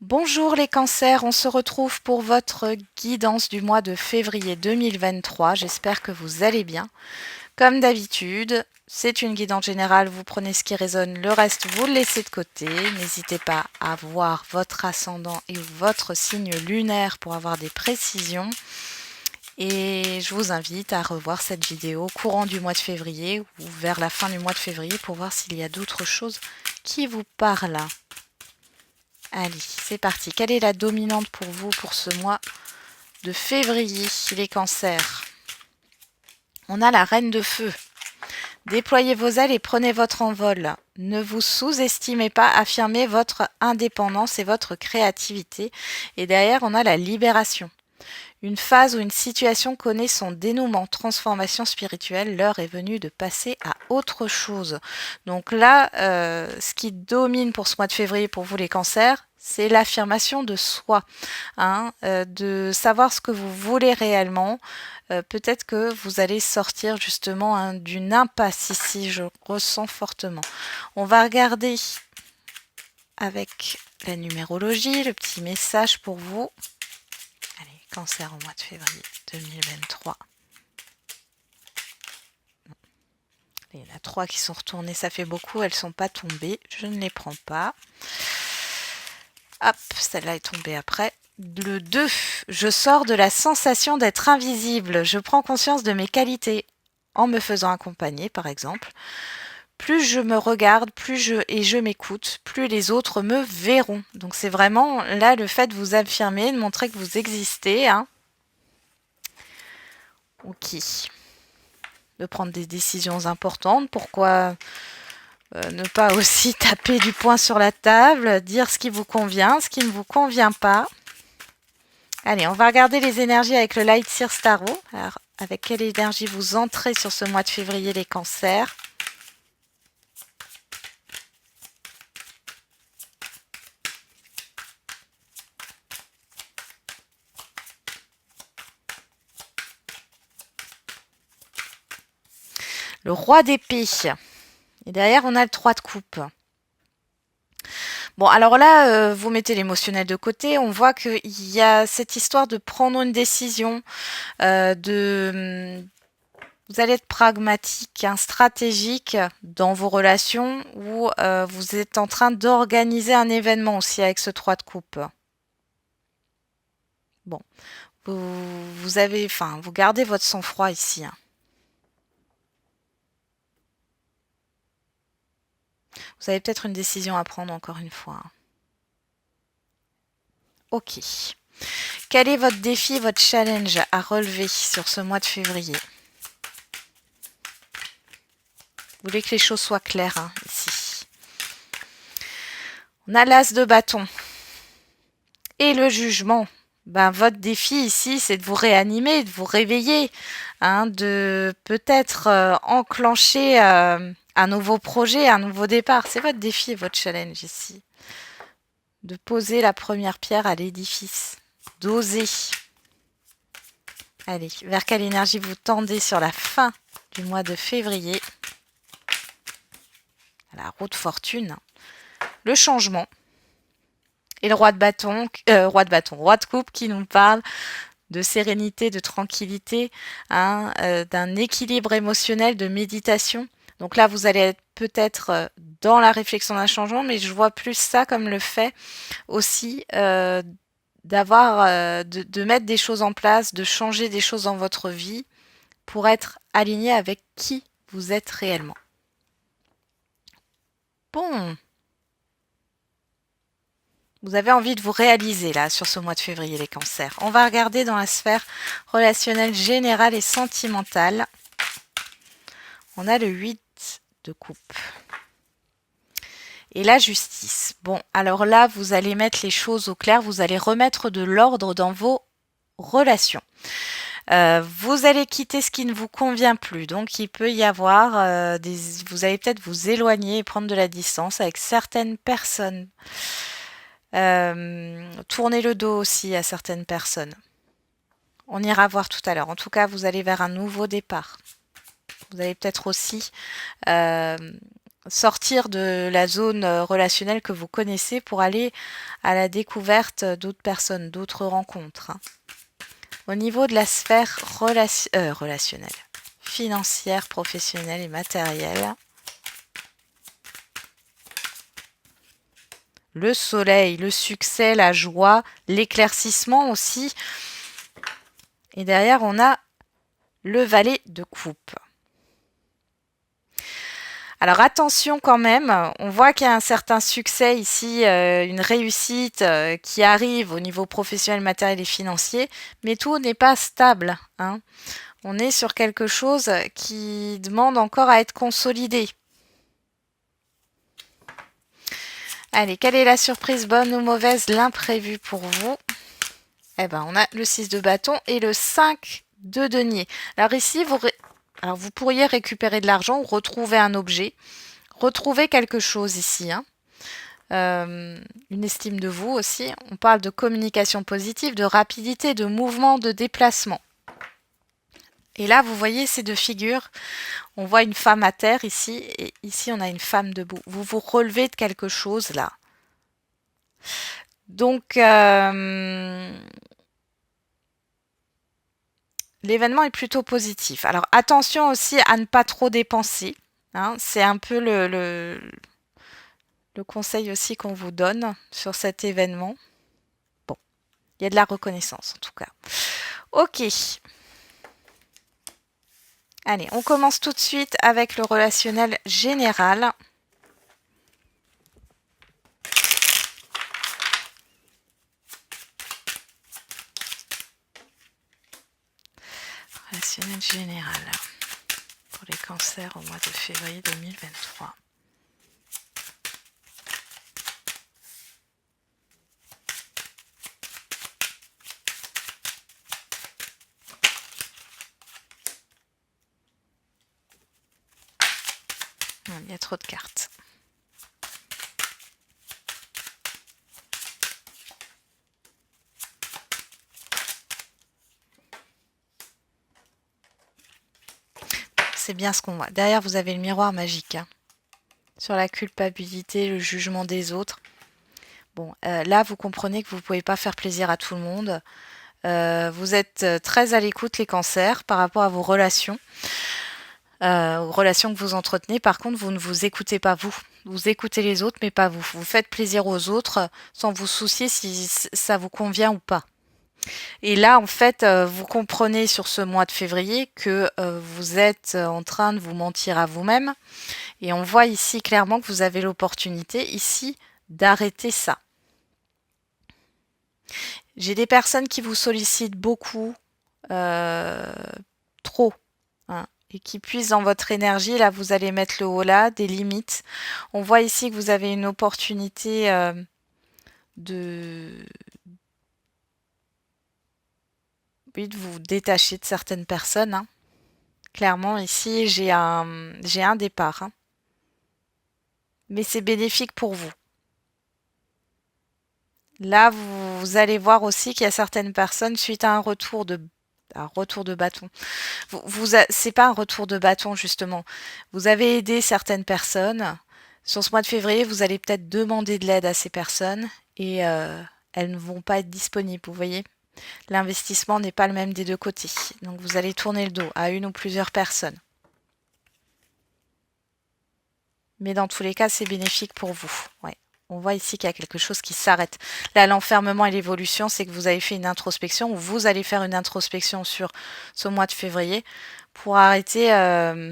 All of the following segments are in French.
Bonjour les cancers, on se retrouve pour votre guidance du mois de février 2023. J'espère que vous allez bien. Comme d'habitude, c'est une guidance générale, vous prenez ce qui résonne, le reste vous le laissez de côté. N'hésitez pas à voir votre ascendant et votre signe lunaire pour avoir des précisions. Et je vous invite à revoir cette vidéo courant du mois de février ou vers la fin du mois de février pour voir s'il y a d'autres choses qui vous parlent. Allez, c'est parti. Quelle est la dominante pour vous pour ce mois de février, les cancers? On a la reine de feu. Déployez vos ailes et prenez votre envol. Ne vous sous-estimez pas, affirmez votre indépendance et votre créativité. Et derrière, on a la libération. Une phase ou une situation connaît son dénouement, transformation spirituelle, l'heure est venue de passer à autre chose. Donc là, ce qui domine pour ce mois de février pour vous les cancers, c'est l'affirmation de soi, de savoir ce que vous voulez réellement. Peut-être que vous allez sortir justement d'une impasse ici, je ressens fortement. On va regarder avec la numérologie, le petit message pour vous. Allez, cancer au mois de février 2023. Il y en a 3 qui sont retournées, ça fait beaucoup, elles ne sont pas tombées, je ne les prends pas. Hop, celle-là est tombée après. Le 2, je sors de la sensation d'être invisible, je prends conscience de mes qualités en me faisant accompagner par exemple. Plus je me regarde, plus je m'écoute, plus les autres me verront. Donc c'est vraiment là le fait de vous affirmer, de montrer que vous existez. Ok. De prendre des décisions importantes. Pourquoi ne pas aussi taper du poing sur la table, dire ce qui vous convient, ce qui ne vous convient pas. Allez, on va regarder les énergies avec le Light Seer Tarot. Alors, avec quelle énergie vous entrez sur ce mois de février, les cancers? Le roi d'épée. Et derrière, on a le 3 de coupe. Bon, alors là, vous mettez l'émotionnel de côté. On voit qu'il y a cette histoire de prendre une décision, vous allez être pragmatique, stratégique dans vos relations où vous êtes en train d'organiser un événement aussi avec ce 3 de coupe. Bon, vous gardez votre sang-froid ici. Vous avez peut-être une décision à prendre encore une fois. Ok. Quel est votre défi, votre challenge à relever sur ce mois de février? Vous voulez que les choses soient claires ici. On a l'as de bâton. Et le jugement. Votre défi ici, c'est de vous réanimer, de vous réveiller, de peut-être enclencher un nouveau projet, un nouveau départ. C'est votre défi, votre challenge ici. De poser la première pierre à l'édifice. D'oser. Allez, vers quelle énergie vous tendez sur la fin du mois de février? La roue de fortune. Le changement. Et le roi de coupe qui nous parle de sérénité, de tranquillité, d'un équilibre émotionnel, de méditation. Donc là, vous allez être peut-être dans la réflexion d'un changement, mais je vois plus ça comme le fait aussi de mettre des choses en place, de changer des choses dans votre vie pour être aligné avec qui vous êtes réellement. Bon. Vous avez envie de vous réaliser là sur ce mois de février, les cancers. On va regarder dans la sphère relationnelle générale et sentimentale. On a le 8 de coupe. Et la justice. Bon, alors là, vous allez mettre les choses au clair, vous allez remettre de l'ordre dans vos relations. Vous allez quitter ce qui ne vous convient plus. Donc, il peut y avoir vous allez peut-être vous éloigner et prendre de la distance avec certaines personnes. Tournez le dos aussi à certaines personnes. On ira voir tout à l'heure. En tout cas, vous allez vers un nouveau départ. Vous allez peut-être aussi sortir de la zone relationnelle que vous connaissez pour aller à la découverte d'autres personnes, d'autres rencontres. Au niveau de la sphère relationnelle, financière, professionnelle et matérielle, le soleil, le succès, la joie, l'éclaircissement aussi. Et derrière, on a le valet de coupe. Alors attention quand même, on voit qu'il y a un certain succès ici, une réussite qui arrive au niveau professionnel, matériel et financier, mais tout n'est pas stable, hein. On est sur quelque chose qui demande encore à être consolidé. Allez, quelle est la surprise, bonne ou mauvaise, l'imprévu pour vous? Eh ben, on a le 6 de bâton et le 5 de denier. Alors ici, vous pourriez récupérer de l'argent ou retrouver un objet. Retrouver quelque chose ici, hein. Une estime de vous aussi. On parle de communication positive, de rapidité, de mouvement, de déplacement. Et là, vous voyez ces deux figures. On voit une femme à terre ici, et ici, on a une femme debout. Vous vous relevez de quelque chose là. Donc, l'événement est plutôt positif. Alors, attention aussi à ne pas trop dépenser, hein. C'est un peu le conseil aussi qu'on vous donne sur cet événement. Bon, il y a de la reconnaissance en tout cas. Ok. Allez, on commence tout de suite avec le relationnel général. Relationnel général pour les cancers au mois de février 2023. Il y a trop de cartes. C'est bien ce qu'on voit. Derrière, vous avez le miroir magique, hein, sur la culpabilité, le jugement des autres. Bon, là, vous comprenez que vous ne pouvez pas faire plaisir à tout le monde. Vous êtes très à l'écoute, les cancers, par rapport à vos relations. Aux relations que vous entretenez. Par contre, vous ne vous écoutez pas vous. Vous écoutez les autres, mais pas vous. Vous faites plaisir aux autres sans vous soucier si ça vous convient ou pas. Et là, en fait, vous comprenez sur ce mois de février que vous êtes en train de vous mentir à vous-même. Et on voit ici clairement que vous avez l'opportunité ici d'arrêter ça. J'ai des personnes qui vous sollicitent beaucoup, trop, hein, et qui puissent dans votre énergie. Là, vous allez mettre le haut là, des limites. On voit ici que vous avez une opportunité de vous détacher de certaines personnes, hein. Clairement, ici, j'ai un départ, hein. Mais c'est bénéfique pour vous. Là, vous allez voir aussi qu'il y a certaines personnes, suite à un retour de bâton. C'est pas un retour de bâton, justement. Vous avez aidé certaines personnes. Sur ce mois de février, vous allez peut-être demander de l'aide à ces personnes et elles ne vont pas être disponibles, vous voyez. L'investissement n'est pas le même des deux côtés. Donc vous allez tourner le dos à une ou plusieurs personnes. Mais dans tous les cas, c'est bénéfique pour vous. Ouais. On voit ici qu'il y a quelque chose qui s'arrête. Là, l'enfermement et l'évolution, c'est que vous avez fait une introspection ou vous allez faire une introspection sur ce mois de février pour arrêter. Alors,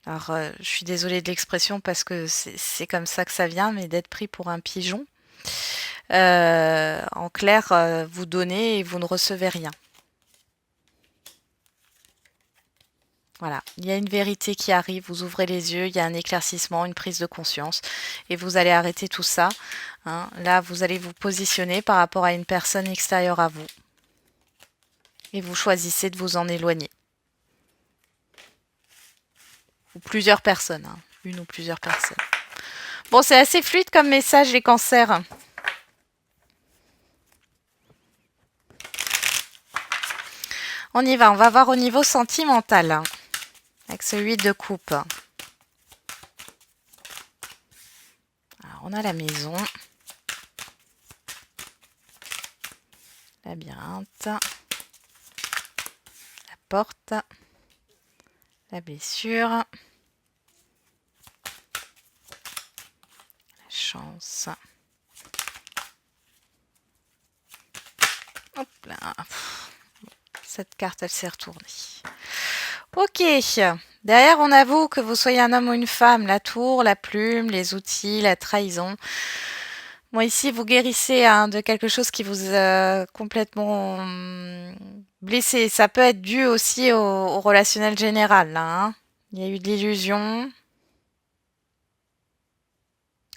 je suis désolée de l'expression parce que c'est comme ça que ça vient, mais d'être pris pour un pigeon. En clair, vous donnez et vous ne recevez rien. Voilà, il y a une vérité qui arrive, vous ouvrez les yeux, il y a un éclaircissement, une prise de conscience et vous allez arrêter tout ça, hein. Là, vous allez vous positionner par rapport à une personne extérieure à vous et vous choisissez de vous en éloigner. Ou plusieurs personnes, hein. Une ou plusieurs personnes. Bon, c'est assez fluide comme message, les cancers. On y va, on va voir au niveau sentimental, hein, avec ce 8 de coupe. on a la maison, labyrinthe, la porte, la blessure, la chance. Hop là. Cette carte, elle s'est retournée. Ok. Derrière, on avoue que vous soyez un homme ou une femme. La tour, la plume, les outils, la trahison. Bon, ici, vous guérissez de quelque chose qui vous a complètement blessé. Ça peut être dû aussi au relationnel général, là, hein. Il y a eu de l'illusion.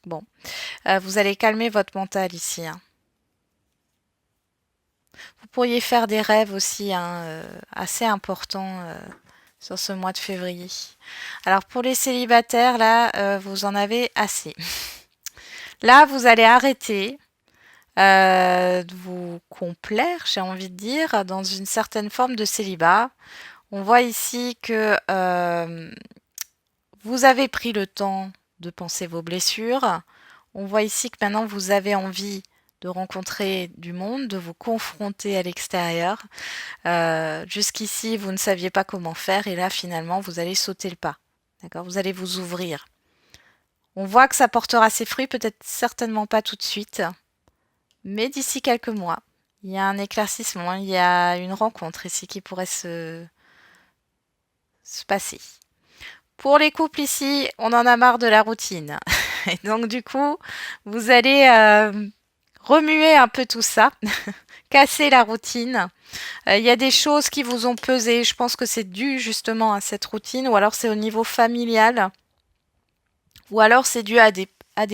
Bon. Vous allez calmer votre mental ici, hein. Vous pourriez faire des rêves aussi, hein, assez importants sur ce mois de février. Alors pour les célibataires, là, vous en avez assez. Là, vous allez arrêter de vous complaire, j'ai envie de dire, dans une certaine forme de célibat. On voit ici que vous avez pris le temps de penser vos blessures. On voit ici que maintenant vous avez envie de rencontrer du monde, de vous confronter à l'extérieur. Jusqu'ici, vous ne saviez pas comment faire et là, finalement, vous allez sauter le pas. D'accord ? Vous allez vous ouvrir. On voit que ça portera ses fruits, peut-être certainement pas tout de suite, mais d'ici quelques mois. Il y a un éclaircissement, il y a une rencontre ici qui pourrait se passer. Pour les couples ici, on en a marre de la routine. Et donc du coup, vous allez remuer un peu tout ça, casser la routine. Il y a des choses qui vous ont pesé. Je pense que c'est dû justement à cette routine, ou alors c'est au niveau familial, ou alors c'est dû à des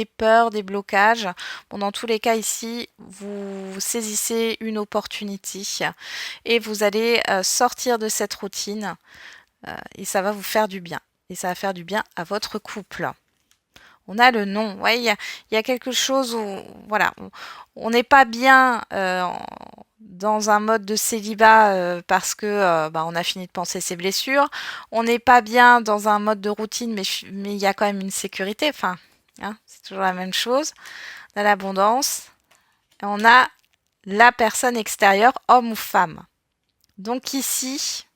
peurs, des blocages. Bon, dans tous les cas ici, vous saisissez une opportunité et vous allez sortir de cette routine et ça va vous faire du bien. Et ça va faire du bien à votre couple. On a le non. Ouais, il y a quelque chose où, voilà, on n'est pas bien dans un mode de célibat parce que on a fini de penser ses blessures. On n'est pas bien dans un mode de routine, mais il y a quand même une sécurité. Enfin, hein, c'est toujours la même chose. On a l'abondance. Et on a la personne extérieure, homme ou femme. Donc ici,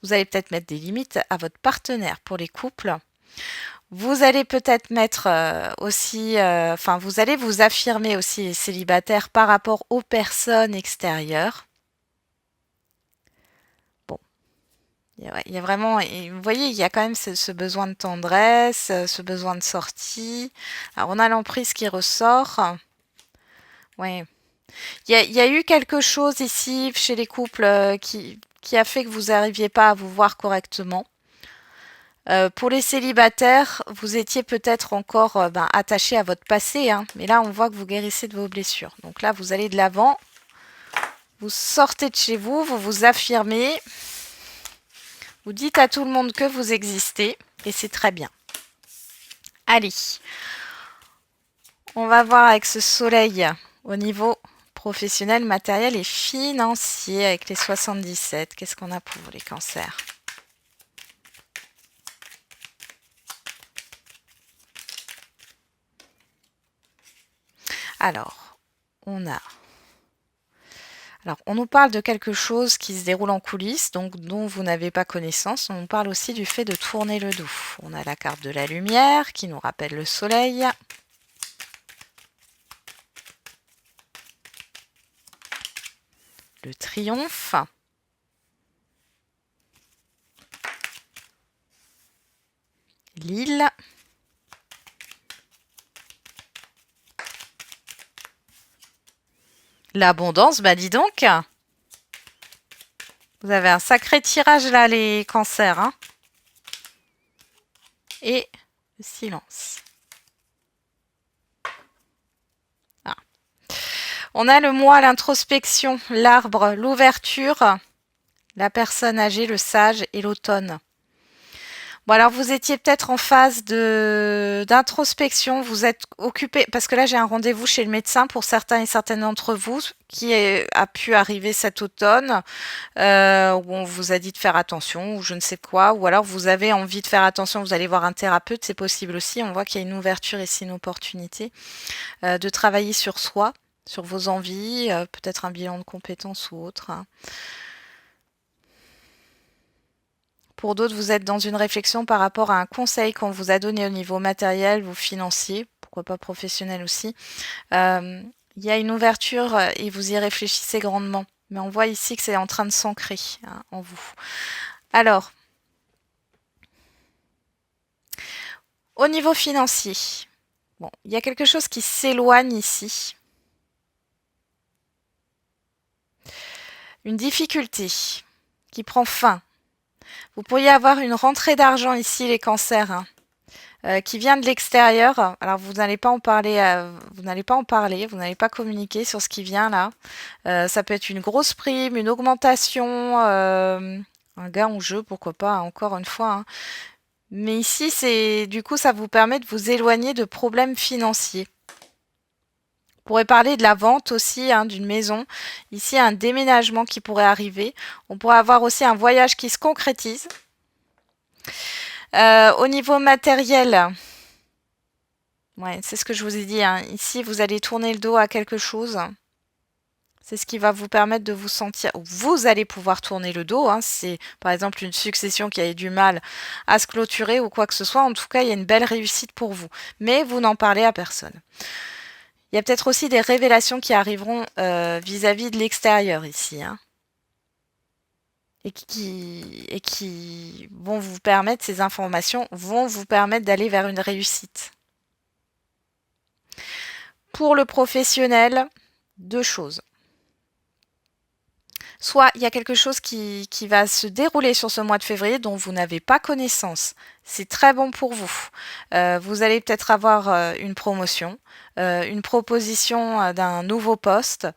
vous allez peut-être mettre des limites à votre partenaire pour les couples. Vous allez peut-être mettre aussi, vous allez vous affirmer aussi les célibataires par rapport aux personnes extérieures. Bon, il y a vraiment, et vous voyez, il y a quand même ce besoin de tendresse, ce besoin de sortie. Alors on a l'emprise qui ressort. Ouais, il y a eu quelque chose ici chez les couples qui a fait que vous n'arriviez pas à vous voir correctement. Pour les célibataires, vous étiez peut-être encore attaché à votre passé, hein, mais là on voit que vous guérissez de vos blessures. Donc là vous allez de l'avant, vous sortez de chez vous, vous vous affirmez, vous dites à tout le monde que vous existez et c'est très bien. Allez, on va voir avec ce soleil au niveau professionnel, matériel et financier avec les 77. Qu'est-ce qu'on a pour les cancers ? Alors, on nous parle de quelque chose qui se déroule en coulisses, donc dont vous n'avez pas connaissance. On nous parle aussi du fait de tourner le dos. On a la carte de la lumière qui nous rappelle le soleil. Le triomphe. L'île. L'abondance, bah dis donc. Vous avez un sacré tirage là, les cancers, hein. Et le silence. Ah. On a le moi, l'introspection, l'arbre, l'ouverture, la personne âgée, le sage et l'automne. Bon, alors vous étiez peut-être en phase d'introspection, vous êtes occupé, parce que là j'ai un rendez-vous chez le médecin pour certains et certaines d'entre vous a pu arriver cet automne, où on vous a dit de faire attention, ou je ne sais quoi, ou alors vous avez envie de faire attention, vous allez voir un thérapeute, c'est possible aussi, on voit qu'il y a une ouverture ici, une opportunité, de travailler sur soi, sur vos envies, peut-être un bilan de compétences ou autre, hein. Pour d'autres, vous êtes dans une réflexion par rapport à un conseil qu'on vous a donné au niveau matériel ou financier, pourquoi pas professionnel aussi. Il y a une ouverture et vous y réfléchissez grandement. Mais on voit ici que c'est en train de s'ancrer, hein, en vous. Alors, au niveau financier, bon, il y a quelque chose qui s'éloigne ici. Une difficulté qui prend fin. Vous pourriez avoir une rentrée d'argent ici, les cancers, hein, qui vient de l'extérieur. Alors vous n'allez pas en parler, vous n'allez pas communiquer sur ce qui vient là. Ça peut être une grosse prime, une augmentation, un gain en jeu, pourquoi pas, hein, encore une fois, hein. Mais ici, c'est du coup, ça vous permet de vous éloigner de problèmes financiers. On pourrait parler de la vente aussi, hein, d'une maison. Ici, un déménagement qui pourrait arriver. On pourrait avoir aussi un voyage qui se concrétise. Au niveau matériel, ouais, c'est ce que je vous ai dit, hein. Ici, vous allez tourner le dos à quelque chose. C'est ce qui va vous permettre de vous sentir. Vous allez pouvoir tourner le dos, hein. C'est par exemple une succession qui a eu du mal à se clôturer ou quoi que ce soit. En tout cas, il y a une belle réussite pour vous. Mais vous n'en parlez à personne. Il y a peut-être aussi des révélations qui arriveront vis-à-vis de l'extérieur ici, hein. Et qui vont vous permettre, ces informations vont vous permettre d'aller vers une réussite. Pour le professionnel, deux choses. Soit il y a quelque chose qui va se dérouler sur ce mois de février dont vous n'avez pas connaissance. C'est très bon pour vous. Vous allez peut-être avoir une promotion, une proposition d'un nouveau poste.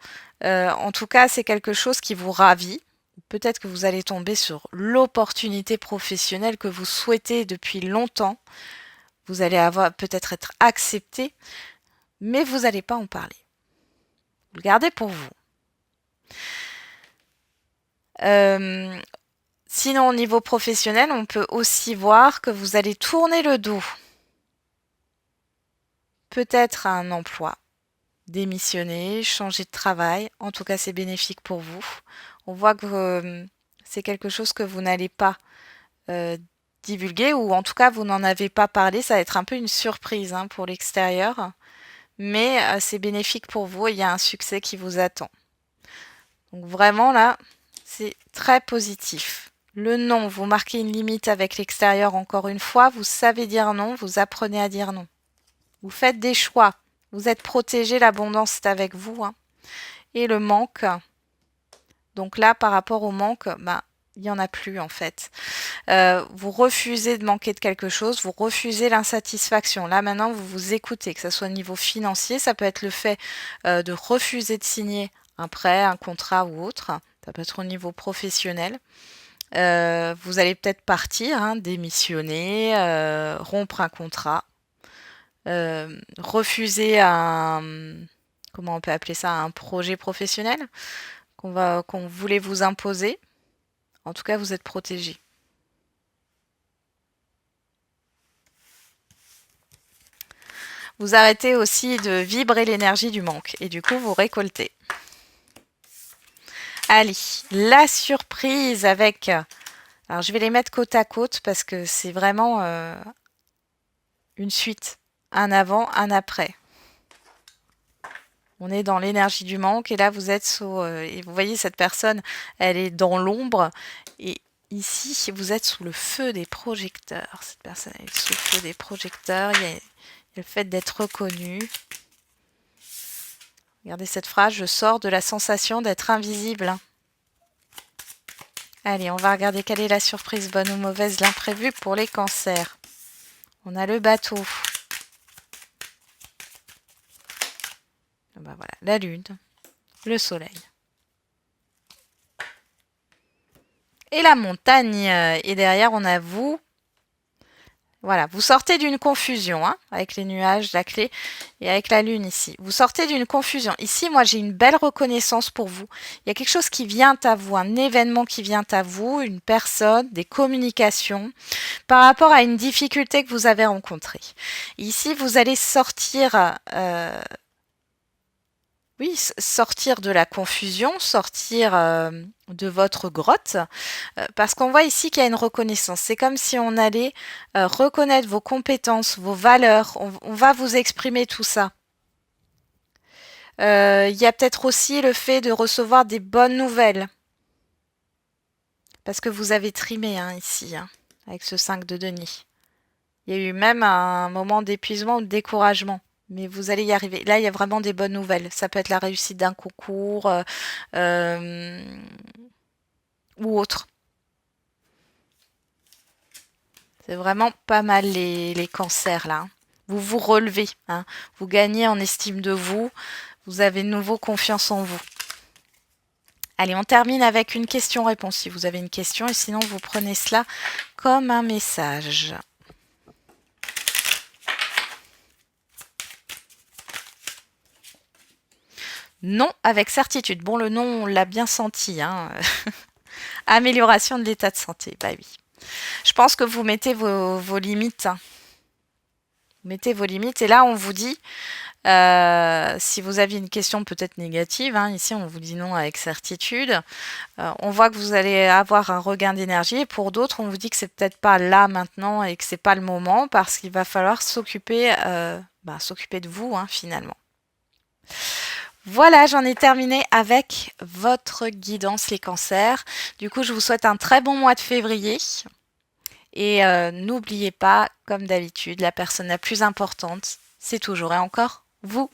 En tout cas, c'est quelque chose qui vous ravit. Peut-être que vous allez tomber sur l'opportunité professionnelle que vous souhaitez depuis longtemps. Vous allez avoir peut-être être accepté, mais vous n'allez pas en parler. Vous le gardez pour vous. Sinon, au niveau professionnel, on peut aussi voir que vous allez tourner le dos. Peut-être à un emploi, démissionner, changer de travail. En tout cas, c'est bénéfique pour vous. On voit que c'est quelque chose que vous n'allez pas divulguer, ou en tout cas, vous n'en avez pas parlé. Ça va être un peu une surprise, hein, pour l'extérieur. Mais c'est bénéfique pour vous et il y a un succès qui vous attend. Donc vraiment, là, c'est très positif. Le non, vous marquez une limite avec l'extérieur encore une fois. Vous savez dire non, vous apprenez à dire non. Vous faites des choix. Vous êtes protégé, l'abondance est avec vous, hein. Et le manque, donc là, par rapport au manque, il n'y en a plus en fait. Vous refusez de manquer de quelque chose, vous refusez l'insatisfaction. Là maintenant, vous vous écoutez, que ce soit au niveau financier, ça peut être le fait de refuser de signer un prêt, un contrat ou autre. Ça peut être au niveau professionnel. Vous allez peut-être partir, hein, démissionner, rompre un contrat, refuser comment on peut appeler ça, un projet professionnel qu'on voulait vous imposer. En tout cas, vous êtes protégé. Vous arrêtez aussi de vibrer l'énergie du manque et du coup, vous récoltez. Allez, la surprise avec... Alors, je vais les mettre côte à côte parce que c'est vraiment une suite. Un avant, un après. On est dans l'énergie du manque et là, vous êtes et vous voyez, cette personne, elle est dans l'ombre. Et ici, vous êtes sous le feu des projecteurs. Cette personne, elle est sous le feu des projecteurs. Il y a le fait d'être reconnu. Regardez cette phrase, je sors de la sensation d'être invisible. Allez, on va regarder quelle est la surprise, bonne ou mauvaise, l'imprévu pour les cancers. On a le bateau. Voilà, la lune, le soleil. Et la montagne. Et derrière, on a vous. Voilà, vous sortez d'une confusion, hein, avec les nuages, la clé et avec la lune ici. Vous sortez d'une confusion. Ici, moi, j'ai une belle reconnaissance pour vous. Il y a quelque chose qui vient à vous, un événement qui vient à vous, une personne, des communications, par rapport à une difficulté que vous avez rencontrée. Ici, vous allez sortir, oui, sortir de la confusion, sortir de votre grotte, parce qu'on voit ici qu'il y a une reconnaissance. C'est comme si on allait reconnaître vos compétences, vos valeurs. On va vous exprimer tout ça. Il y a peut-être aussi le fait de recevoir des bonnes nouvelles, parce que vous avez trimé hein, ici, hein, avec ce 5 de denier. Il y a eu même un moment d'épuisement ou de découragement. Mais vous allez y arriver. Là, il y a vraiment des bonnes nouvelles. Ça peut être la réussite d'un concours euh, ou autre. C'est vraiment pas mal les cancers là, hein. Vous vous relevez, hein. Vous gagnez en estime de vous. Vous avez de nouveau confiance en vous. Allez, on termine avec une question-réponse si vous avez une question. Et sinon, vous prenez cela comme un message. Non, avec certitude. Bon, le non, on l'a bien senti, hein. Amélioration de l'état de santé, bah oui. Je pense que vous mettez vos limites, hein. Vous mettez vos limites et là, on vous dit, si vous aviez une question peut-être négative, hein, ici on vous dit non avec certitude, on voit que vous allez avoir un regain d'énergie et pour d'autres, on vous dit que c'est peut-être pas là maintenant et que c'est pas le moment parce qu'il va falloir s'occuper s'occuper de vous hein, finalement. Voilà, j'en ai terminé avec votre guidance les cancers. Du coup, je vous souhaite un très bon mois de février. Et n'oubliez pas, comme d'habitude, la personne la plus importante, c'est toujours et encore vous.